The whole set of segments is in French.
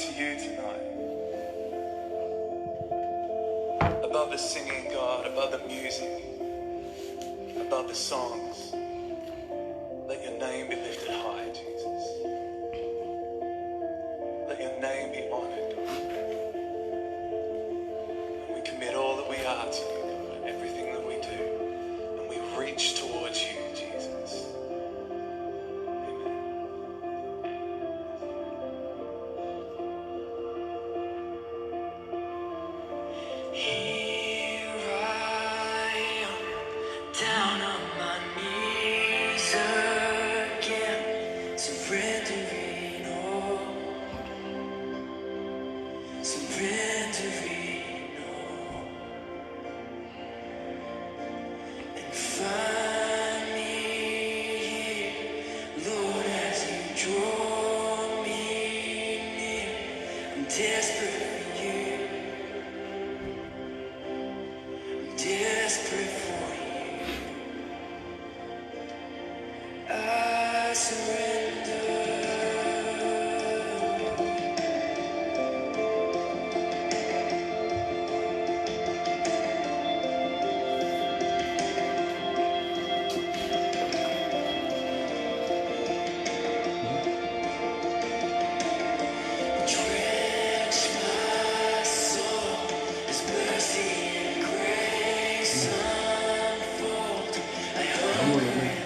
to you tonight. Above the singing, God, above the music, above the songs, let your name be lifted high, Jesus. Let your name be honored, God. And we commit all that we are to you, God, and everything that we do. And we reach towards you, Jesus. Amen. Here I am, down on my knees again, surrendering all, surrendering all, and find me here, Lord, as you draw me near. I'm desperate for you, I'm desperate for you. I surrender. Drench my soul, His mercy and grace unfold. I hunger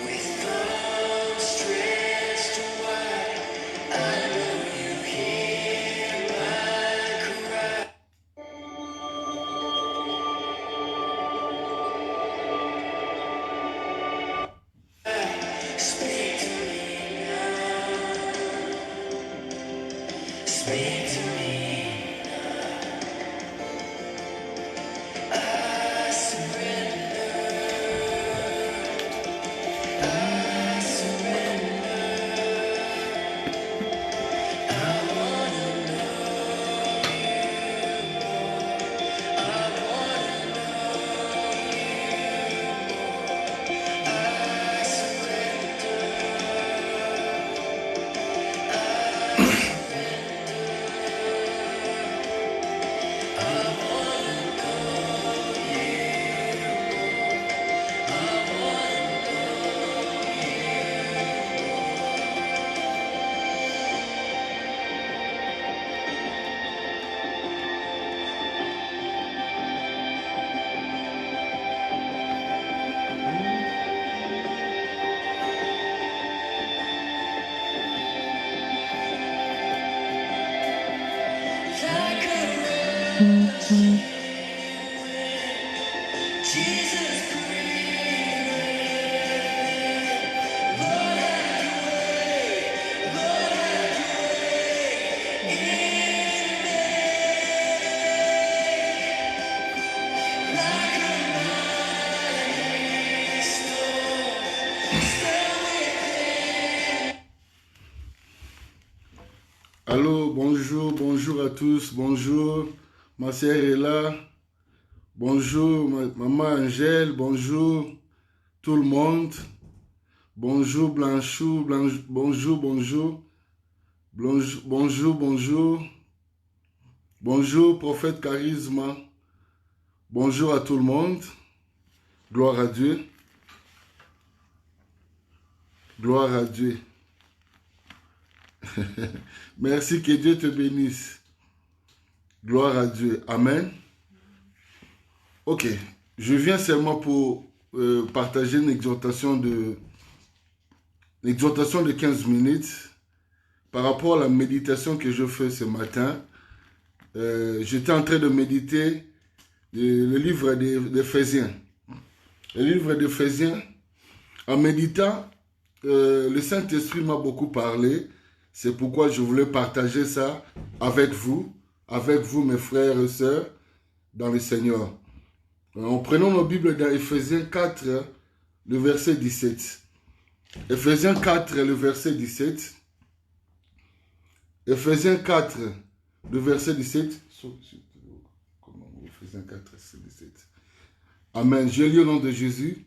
with arms stretched wide. I know you hear my cry. Speak to me now. Speak to me. I surrender. I surrender. I wanna know you. I wanna know you. I surrender. I like a rushing wind, Jesus breathe within. Lord, have your way. Lord, have your way in me. Like a mighty storm, still within. Allô, bonjour, bonjour à tous, bonjour, ma sœur est là, bonjour, maman Angèle, bonjour, tout le monde, bonjour Blanchou, bonjour, bonjour, bonjour, bonjour, bonjour, prophète Charisma, bonjour à tout le monde, gloire à Dieu, gloire à Dieu. Merci, que Dieu te bénisse. Gloire à Dieu. Amen. Ok, je viens seulement pour partager une exhortation de 15 minutes par rapport à la méditation que je fais ce matin. J'étais en train de méditer le livre d'Éphésiens. Le livre d'Éphésiens, en méditant, le Saint-Esprit m'a beaucoup parlé. C'est pourquoi je voulais partager ça avec vous mes frères et sœurs dans le Seigneur. En prenant nos Bibles dans Éphésiens 4, le verset 17. Éphésiens 4, le verset 17. Éphésiens 4, le verset 17. Comment Éphésiens 4, verset 17. Amen. Je lis au nom de Jésus.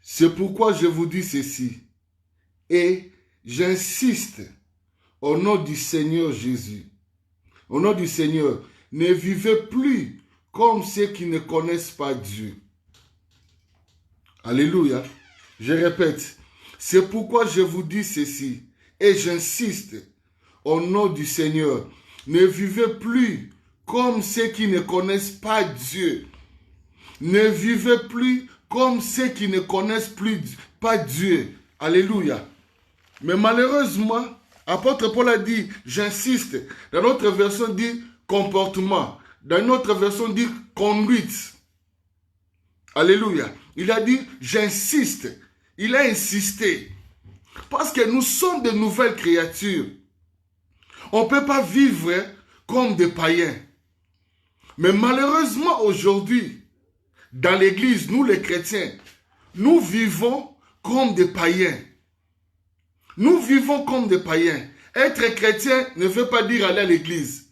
C'est pourquoi je vous dis ceci. Et j'insiste au nom du Seigneur Jésus. Au nom du Seigneur, ne vivez plus comme ceux qui ne connaissent pas Dieu. Alléluia. Je répète. C'est pourquoi je vous dis ceci. Et j'insiste au nom du Seigneur. Ne vivez plus comme ceux qui ne connaissent pas Dieu. Ne vivez plus comme ceux qui ne connaissent pas Dieu. Alléluia. Mais malheureusement, apôtre Paul a dit, j'insiste. Dans notre version dit comportement. Dans notre version dit conduite. Alléluia. Il a dit, j'insiste. Il a insisté. Parce que nous sommes de nouvelles créatures. On ne peut pas vivre comme des païens. Mais malheureusement aujourd'hui, dans l'église, nous les chrétiens, nous vivons comme des païens. Nous vivons comme des païens. Être chrétien ne veut pas dire aller à l'église.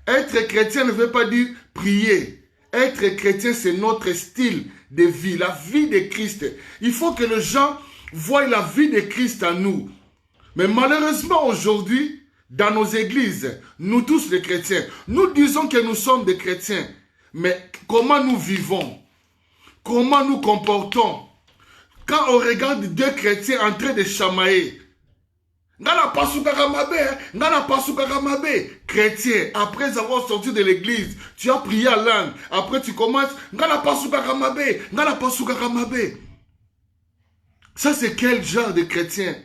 Être chrétien ne veut pas dire prier. Être chrétien, c'est notre style de vie, la vie de Christ. Il faut que les gens voient la vie de Christ en nous. Mais malheureusement aujourd'hui, dans nos églises, nous tous les chrétiens, nous disons que nous sommes des chrétiens. Mais comment nous vivons? Comment nous comportons? Quand on regarde deux chrétiens en train de chamailler, chrétien, après avoir sorti de l'église, tu as prié à langue, après tu commences, ça c'est quel genre de chrétien?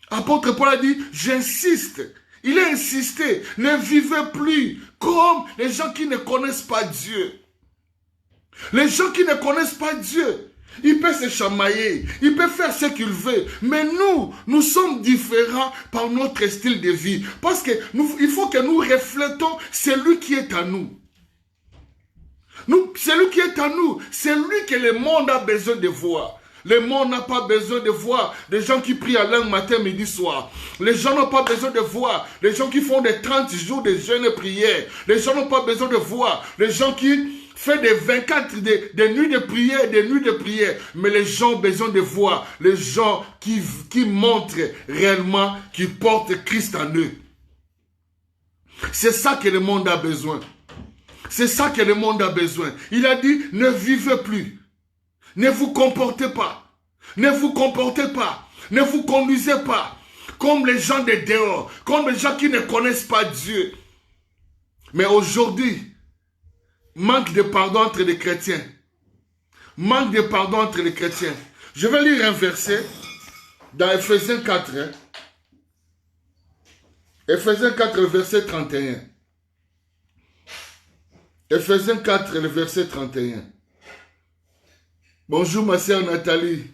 Apôtre Paul a dit, j'insiste. Il a insisté, ne vivez plus comme les gens qui ne connaissent pas Dieu. Les gens qui ne connaissent pas Dieu, ils peuvent se chamailler, ils peuvent faire ce qu'ils veulent. Mais nous sommes différents par notre style de vie. Parce que il faut que nous reflétons celui qui est à nous. Celui qui est à nous, c'est lui que le monde a besoin de voir. Le monde n'a pas besoin de voir des gens qui prient à langue matin, midi, soir. Les gens n'ont pas besoin de voir les gens qui font des 30 jours de jeûne et prière. Les gens n'ont pas besoin de voir les gens qui font des 24 des nuits de prière, des nuits de prière. Mais les gens ont besoin de voir les gens qui montrent réellement qu'ils portent Christ en eux. C'est ça que le monde a besoin. C'est ça que le monde a besoin. Il a dit, ne vivez plus. Ne vous comportez pas. Ne vous comportez pas. Ne vous conduisez pas comme les gens de dehors, comme les gens qui ne connaissent pas Dieu. Mais aujourd'hui, manque de pardon entre les chrétiens. Manque de pardon entre les chrétiens. Je vais lire un verset dans Ephésiens 4. Ephésiens 4, verset 31. Ephésiens 4, le verset 31. Bonjour ma sœur Nathalie.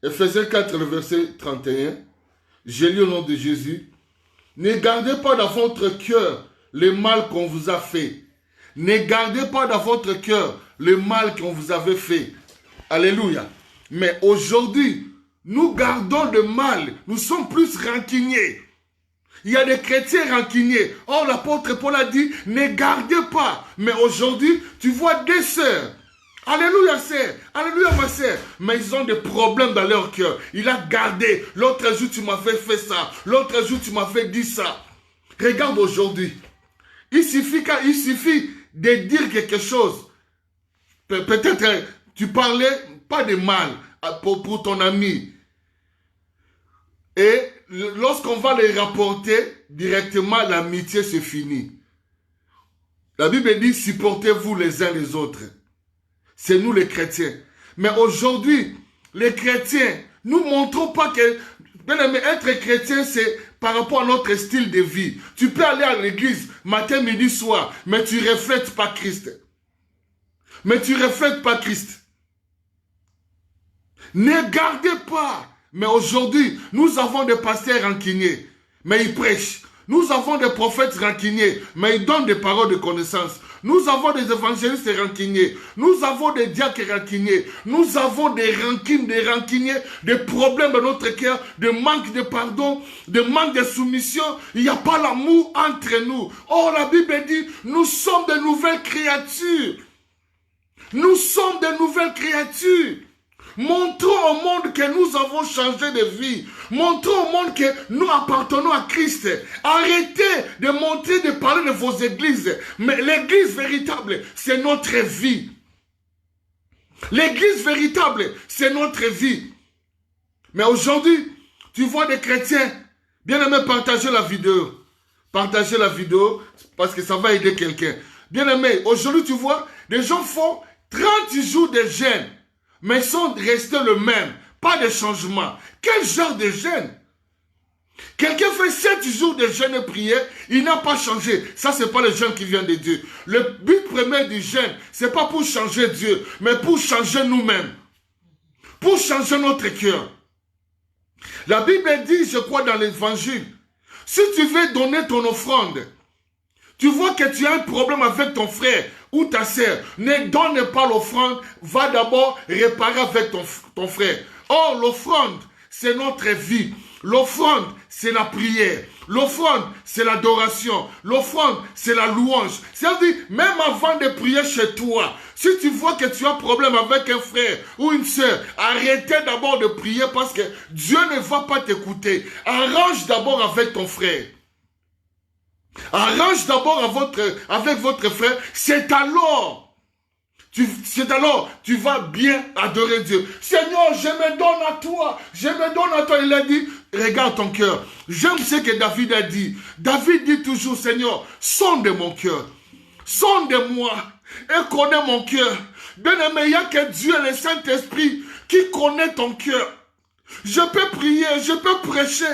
Ephésiens 4, le verset 31. J'ai lu au nom de Jésus. Ne gardez pas dans votre cœur le mal qu'on vous a fait. Ne gardez pas dans votre cœur le mal qu'on vous avait fait. Alléluia. Mais aujourd'hui, nous gardons le mal. Nous sommes plus rancuniers. Il y a des chrétiens rancuniers. Or, l'apôtre Paul a dit, ne gardez pas. Mais aujourd'hui, tu vois des sœurs. Alléluia, sœur. Alléluia, ma sœur. Mais ils ont des problèmes dans leur cœur. Il a gardé. L'autre jour, tu m'as fait ça. L'autre jour, tu m'as fait dire ça. Regarde aujourd'hui. Il suffit de dire quelque chose. Peut-être tu parlais pas de mal pour ton ami. Et lorsqu'on va les rapporter, directement l'amitié se finit. La Bible dit, supportez-vous les uns les autres. C'est nous les chrétiens. Mais aujourd'hui, les chrétiens, nous ne montrons pas que... Bien aimé, être chrétien, c'est par rapport à notre style de vie. Tu peux aller à l'église matin, midi, soir, mais tu ne reflètes pas Christ. Mais tu ne reflètes pas Christ. Ne gardez pas. Mais aujourd'hui, nous avons des pasteurs rancuniers, mais ils prêchent. Nous avons des prophètes rancuniers, mais ils donnent des paroles de connaissance. Nous avons des évangélistes rancuniers. Nous avons des diacres rancuniers. Nous avons des rancunies, des rancuniers, des problèmes dans notre cœur, de manque de pardon, de manque de soumission. Il n'y a pas l'amour entre nous. Or, la Bible dit, nous sommes de nouvelles créatures. Nous sommes de nouvelles créatures. Montrons au monde que nous avons changé de vie. Montrons au monde que nous appartenons à Christ. Arrêtez de montrer, de parler de vos églises. Mais l'église véritable, c'est notre vie. L'église véritable, c'est notre vie. Mais aujourd'hui, tu vois des chrétiens, bien aimé, partagez la vidéo. Partagez la vidéo parce que ça va aider quelqu'un. Bien aimé, aujourd'hui, tu vois, des gens font 30 jours de jeûne, mais ils sont restés le même. Pas de changement. Quel genre de jeûne? Quelqu'un fait 7 jours de jeûne et prière, il n'a pas changé. Ça, ce n'est pas le jeûne qui vient de Dieu. Le but premier du jeûne, ce n'est pas pour changer Dieu, mais pour changer nous-mêmes. Pour changer notre cœur. La Bible dit, je crois dans l'évangile, si tu veux donner ton offrande, tu vois que tu as un problème avec ton frère ou ta sœur, ne donne pas l'offrande, va d'abord réparer avec ton frère. Or, l'offrande, c'est notre vie. L'offrande, c'est la prière. L'offrande, c'est l'adoration. L'offrande, c'est la louange. C'est-à-dire, même avant de prier chez toi, si tu vois que tu as un problème avec un frère ou une sœur, arrêtez d'abord de prier parce que Dieu ne va pas t'écouter. Arrange d'abord avec ton frère. Arrange d'abord avec votre frère. C'est alors tu vas bien adorer Dieu. Seigneur, je me donne à toi. Je me donne à toi. Il a dit, regarde ton cœur. J'aime ce que David a dit. David dit toujours, Seigneur, sonde mon cœur. Sonde-moi et connais mon cœur. Bien aimé, il n'y a que Dieu et le Saint-Esprit qui connaît ton cœur. Je peux prier, je peux prêcher.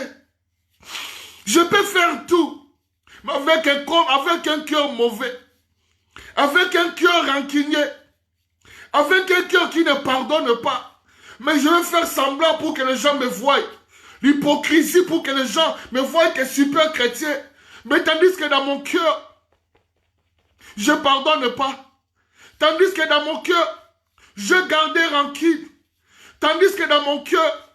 Je peux faire tout. Mais avec un cœur mauvais. Avec un cœur rancunier. Avec un cœur qui ne pardonne pas. Mais je vais faire semblant pour que les gens me voient. L'hypocrisie pour que les gens me voient que je suis super chrétien. Mais tandis que dans mon cœur, je ne pardonne pas. Tandis que dans mon cœur, je garde rancune. Tandis que dans mon cœur,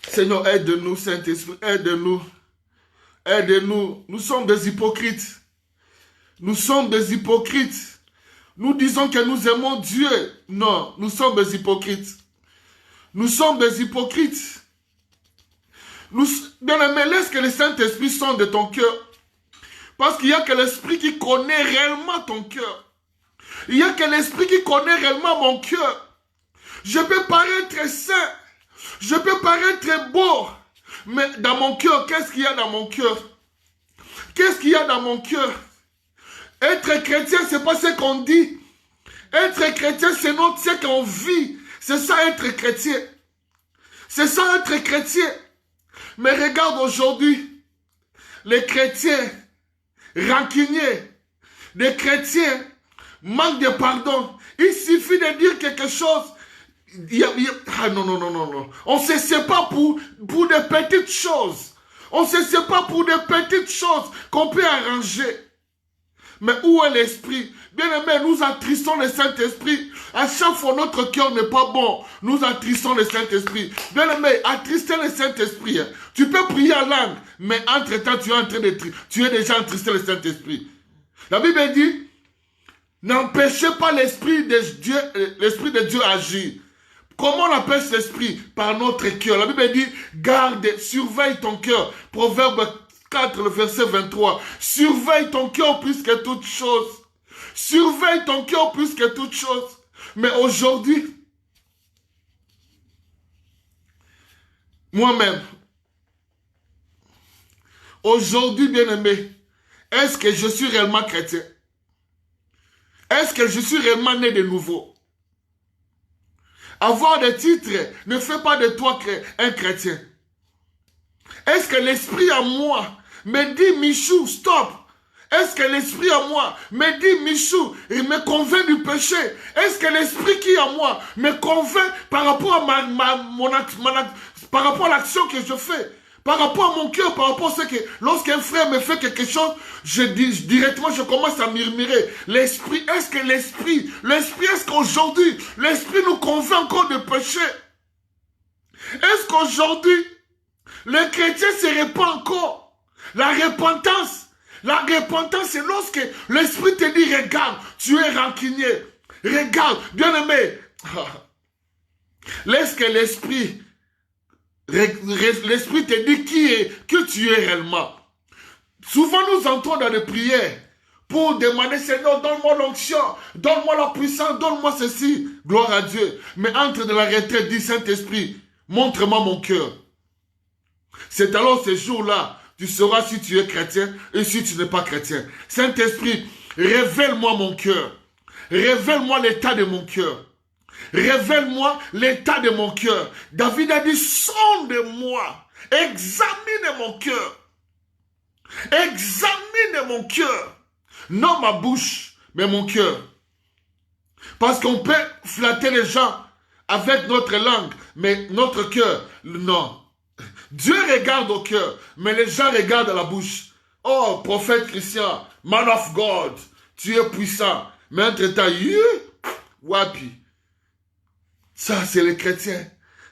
Seigneur, aide-nous, Saint-Esprit, aide-nous. Aide-nous. Nous sommes des hypocrites. Nous sommes des hypocrites. Nous disons que nous aimons Dieu. Non, nous sommes des hypocrites. Nous sommes des hypocrites. Bien-aimé, laisse que le Saint-Esprit sonde de ton cœur. Parce qu'il n'y a que l'Esprit qui connaît réellement ton cœur. Il n'y a que l'Esprit qui connaît réellement mon cœur. Je peux paraître saint. Je peux paraître beau. Mais dans mon cœur, qu'est-ce qu'il y a dans mon cœur? Qu'est-ce qu'il y a dans mon cœur? Être chrétien, c'est pas ce qu'on dit. Être chrétien, c'est ce qu'on vit. C'est ça être chrétien. C'est ça être chrétien. Mais regarde aujourd'hui, les chrétiens rancuniers, les chrétiens manquent de pardon. Il suffit de dire quelque chose. Non. On se sépare pour des petites choses. On se sépare pour des petites choses qu'on peut arranger. Mais où est l'esprit? Bien aimé, nous attristons le Saint-Esprit. À chaque fois, notre cœur n'est pas bon. Nous attristons le Saint-Esprit. Bien aimé, attrister le Saint-Esprit. Tu peux prier en langue, mais entre-temps, tu es déjà attristé le Saint-Esprit. La Bible dit, n'empêchez pas l'Esprit de Dieu à agir. Comment on empêche l'Esprit? Par notre cœur. La Bible dit, garde, surveille ton cœur. Proverbe 4, le verset 23. Surveille ton cœur plus que toute chose. Surveille ton cœur plus que toute chose. Mais aujourd'hui, moi-même, aujourd'hui, bien-aimé, est-ce que je suis réellement chrétien? Est-ce que je suis réellement né de nouveau? Avoir des titres ne fait pas de toi un chrétien. Est-ce que l'esprit en moi me dit, Michou, stop? Est-ce que l'esprit en moi me dit, Michou, il me convainc du péché? Est-ce que l'esprit qui est en moi me convainc par rapport à par rapport à l'action que je fais? Par rapport à mon cœur, par rapport à ce que lorsqu'un frère me fait quelque chose, directement je commence à murmurer. L'esprit, est-ce qu'aujourd'hui, l'esprit nous convainc encore de pécher? Est-ce qu'aujourd'hui, les chrétiens se répandent encore? La repentance, c'est lorsque l'esprit te dit, regarde, tu es rancunier. Regarde, bien-aimé. Laisse que l'esprit te dit que tu es réellement. Souvent nous entrons dans des prières pour demander, Seigneur, donne-moi l'onction, donne-moi la puissance, donne-moi ceci. Gloire à Dieu. Mais entre dans la retraite, dit Saint-Esprit, montre-moi mon cœur. C'est alors ce jour-là, tu sauras si tu es chrétien et si tu n'es pas chrétien. Saint-Esprit, révèle-moi mon cœur. Révèle-moi l'état de mon cœur. Révèle-moi l'état de mon cœur. David a dit, sonde-moi, examine mon cœur. Examine mon cœur. Non ma bouche, mais mon cœur. Parce qu'on peut flatter les gens avec notre langue, mais notre cœur, non. Dieu regarde au cœur, mais les gens regardent à la bouche. Oh, prophète Christian, man of God, tu es puissant. Mais entre-temps, wapi. Ça, c'est les chrétiens.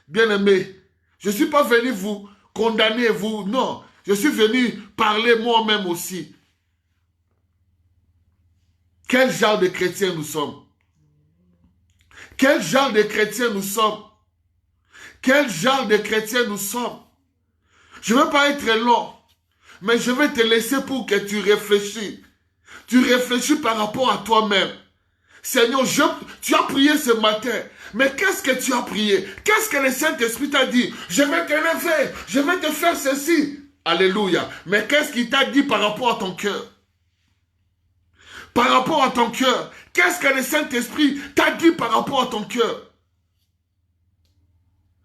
Bien-aimés, je ne suis pas venu vous condamner, vous. Non, je suis venu parler moi-même aussi. Quel genre de chrétiens nous sommes? Quel genre de chrétiens nous sommes? Quel genre de chrétiens nous sommes? Je ne veux pas être long, mais je vais te laisser pour que tu réfléchisses. Tu réfléchis par rapport à toi-même. Seigneur, tu as prié ce matin, mais qu'est-ce que tu as prié? Qu'est-ce que le Saint-Esprit t'a dit? Je vais te lever, je vais te faire ceci. Alléluia. Mais qu'est-ce qu'il t'a dit par rapport à ton cœur? Par rapport à ton cœur, qu'est-ce que le Saint-Esprit t'a dit par rapport à ton cœur?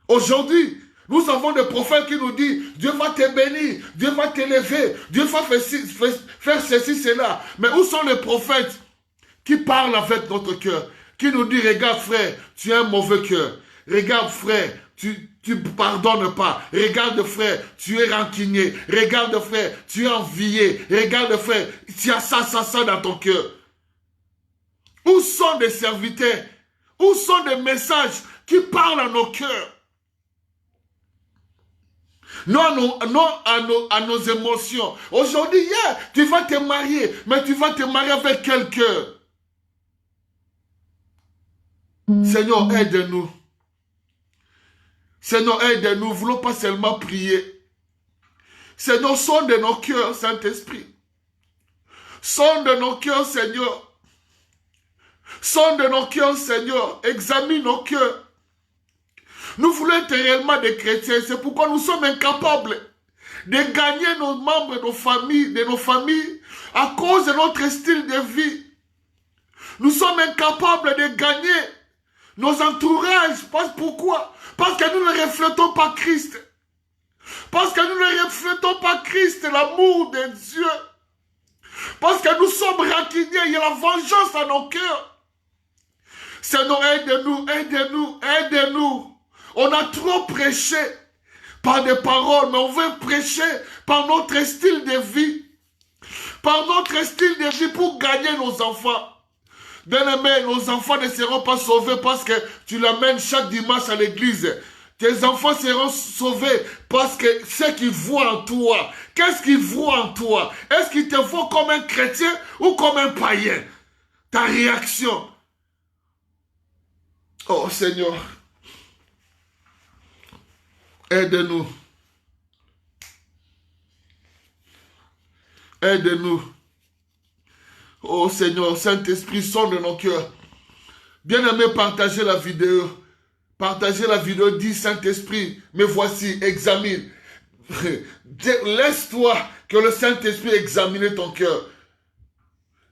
Aujourd'hui, nous avons des prophètes qui nous disent, Dieu va te bénir, Dieu va t'élever, Dieu va faire ceci, cela. Mais où sont les prophètes qui parlent avec notre cœur, qui nous disent, regarde frère, tu as un mauvais cœur. Regarde frère, tu pardonnes pas. Regarde frère, tu es rancunier. Regarde frère, tu es envié. Regarde frère, tu as ça dans ton cœur. Où sont des serviteurs? Où sont des messages qui parlent à nos cœurs? Non à nos émotions. Aujourd'hui, tu vas te marier, mais tu vas te marier avec quel cœur? Seigneur, aide-nous. Seigneur, aide-nous. Nous ne voulons pas seulement prier. Seigneur, sonde nos cœurs, Saint-Esprit. Sonde nos cœurs, Seigneur. Sonde nos cœurs, Seigneur. Examine nos cœurs. Nous voulons être réellement des chrétiens. C'est pourquoi nous sommes incapables de gagner nos membres de nos familles à cause de notre style de vie. Nous sommes incapables de gagner nos entourages. Pourquoi? Parce que nous ne reflétons pas Christ. Parce que nous ne reflétons pas Christ, l'amour de Dieu. Parce que nous sommes rancuniers. Il y a la vengeance dans nos cœurs. Seigneur, aide-nous, aide-nous, aide-nous. On a trop prêché par des paroles, mais on veut prêcher par notre style de vie. Par notre style de vie pour gagner nos enfants. Bien-aimés, nos enfants ne seront pas sauvés parce que tu l'amènes chaque dimanche à l'église. Tes enfants seront sauvés parce que ce qu'ils voient en toi. Qu'est-ce qu'ils voient en toi? Est-ce qu'ils te voient comme un chrétien ou comme un païen? Ta réaction. Oh Seigneur. Aide-nous. Aide-nous. Oh Seigneur, Saint-Esprit, sonde nos cœurs. Bien-aimé, partagez la vidéo. Partagez la vidéo, dis Saint-Esprit, me voici, examine. Laisse-toi que le Saint-Esprit examine ton cœur.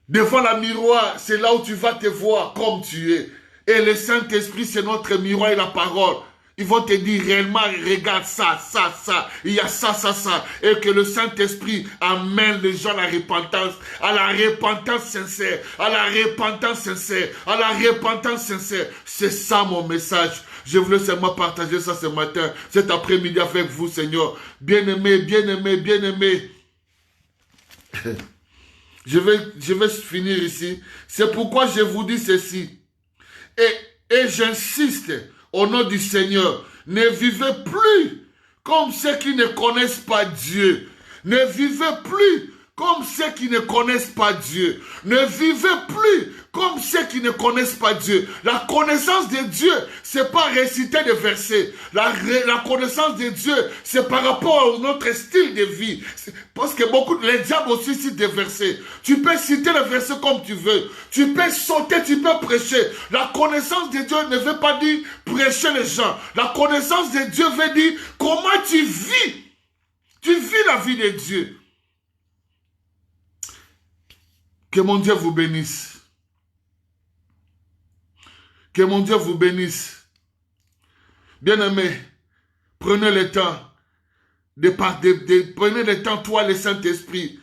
Devant la miroir, c'est là où tu vas te voir comme tu es. Et le Saint-Esprit, c'est notre miroir et la parole. Ils vont te dire réellement, regarde ça, ça, ça. Il y a ça, ça, ça. Et que le Saint-Esprit amène les gens à la repentance sincère, à la repentance sincère, à la repentance sincère. C'est ça mon message. Je voulais seulement partager ça ce matin, cet après-midi avec vous, Seigneur. Bien-aimé, bien-aimé, bien-aimé. Je vais finir ici. C'est pourquoi je vous dis ceci. Et j'insiste au nom du Seigneur. Ne vivez plus comme ceux qui ne connaissent pas Dieu. Ne vivez plus comme ceux qui ne connaissent pas Dieu. Ne vivez plus comme ceux qui ne connaissent pas Dieu. La connaissance de Dieu, c'est pas réciter des versets. La connaissance de Dieu, c'est par rapport à notre style de vie. Parce que les diables aussi citent des versets. Tu peux citer les versets comme tu veux. Tu peux sauter, tu peux prêcher. La connaissance de Dieu ne veut pas dire prêcher les gens. La connaissance de Dieu veut dire comment tu vis. Tu vis la vie de Dieu. Que mon Dieu vous bénisse. Que mon Dieu vous bénisse. Bien-aimés, prenez le temps prenez le temps, toi, le Saint-Esprit.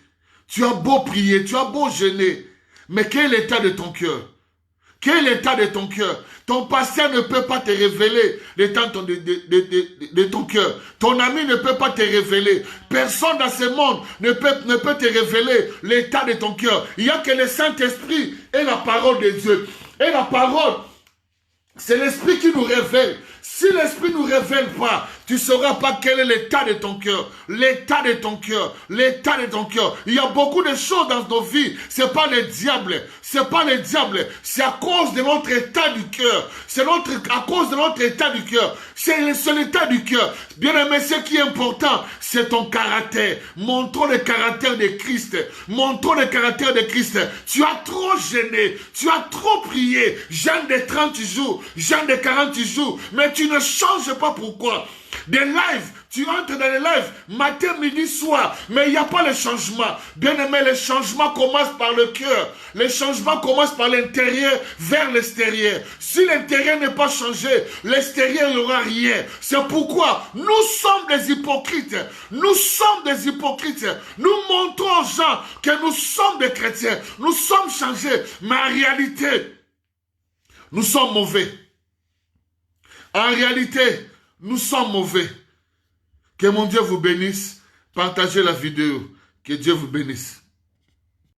Tu as beau prier, tu as beau jeûner, mais quel est l'état de ton cœur? Quel est l'état de ton cœur? Ton pasteur ne peut pas te révéler l'état de ton cœur. Ton ami ne peut pas te révéler. Personne dans ce monde ne peut te révéler l'état de ton cœur. Il n'y a que le Saint-Esprit et la parole de Dieu. Et la parole, c'est l'Esprit qui nous révèle. Si l'Esprit ne nous révèle pas, tu ne sauras pas quel est l'état de ton cœur. L'état de ton cœur. L'état de ton cœur. Il y a beaucoup de choses dans nos vies. Ce n'est pas le diable. C'est pas le diable. C'est à cause de notre état du cœur. C'est à cause de notre état du cœur. C'est l'état du cœur. Bien aimé, ce qui est important, c'est ton caractère. Montrons le caractère de Christ. Montrons le caractère de Christ. Tu as trop gêné. Tu as trop prié. Jeûne de 30 jours. Jeûne de 40 jours. Mais tu ne changes pas. Pourquoi? Des lives, tu entres dans les lives matin, midi, soir, mais il n'y a pas le changement. Bien aimé, le changement commence par le cœur. Le changement commence par l'intérieur vers l'extérieur. Si l'intérieur n'est pas changé, l'extérieur, il n'y aura rien. C'est pourquoi nous sommes des hypocrites. Nous sommes des hypocrites. Nous montrons aux gens que nous sommes des chrétiens. Nous sommes changés, mais en réalité, nous sommes mauvais. En réalité, nous sommes mauvais. Que mon Dieu vous bénisse. Partagez la vidéo. Que Dieu vous bénisse.